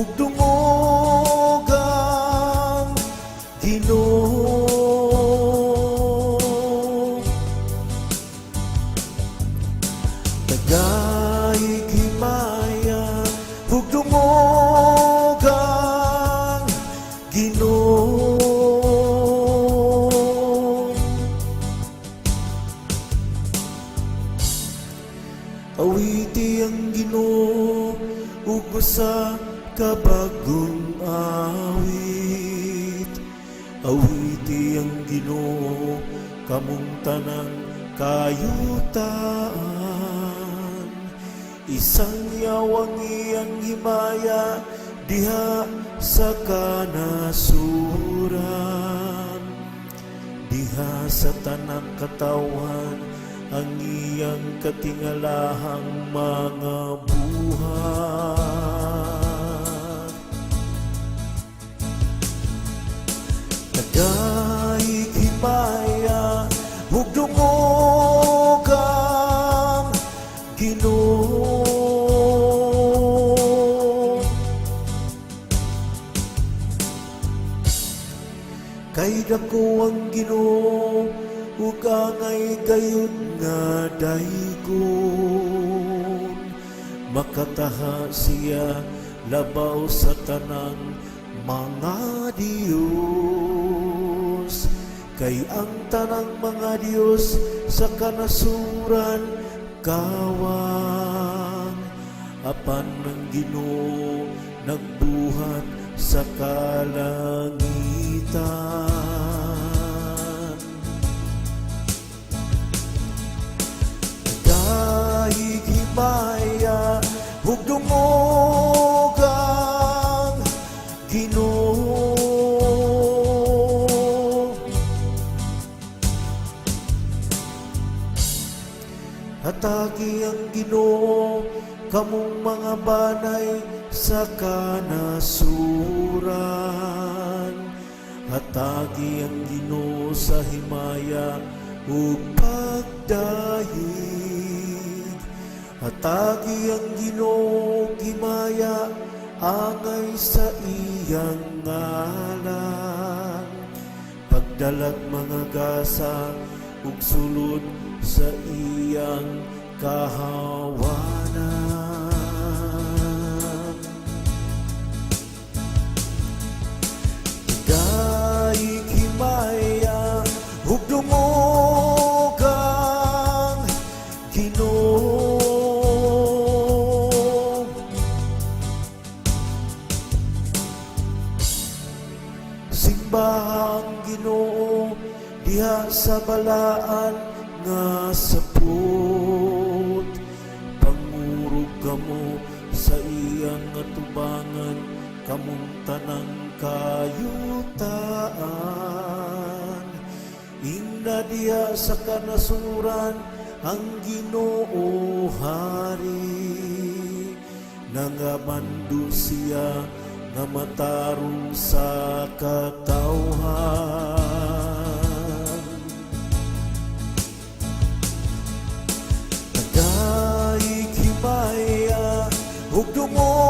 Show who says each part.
Speaker 1: hugdungogang Ginoo. Tagay himaya hugdungogang Ginoo. Awiti ang Ginoo ug usa ka bagong awit. Awiti ang Ginoo kamong tanang kayutaan. Isang yawang iyang himaya diha sa kanasuran. Diha sa tanang katawan ang iyang katingalahang mga buhat. Tagay himaya hugdungogang Ginoo. Kay dako ang Ginoo ug angay gayud nga daygon. Makataha siya labaw sa tanang mga Dios. Kay ang tanang mga Dios sa kanasuran kawang. Apan ng Ginoo nagbuhat sa kalangitan. Himaya hugdungogang Ginoo. Hatagi ang Ginoo kamong mga banay sa kanasuran. Hatagi ang Ginoo sa himaya ug pagdayeg. Hatagi ang Ginoo himaya angay sa iyang ngalan. Pagdalag mga gasa ug sulod sa iyang kahawanan. Tagay himaya hugdungogang Ginoo. Simbahang Ginoo diha sa balaan nga sapot. Pangurog kamo sa iyang atubangan kamong tanang kayutaan. Ingna diha sa kanasuran ang Ginoo hari. Nangamando siya nga matarong sa katawhan. Tagay himaya hugdungo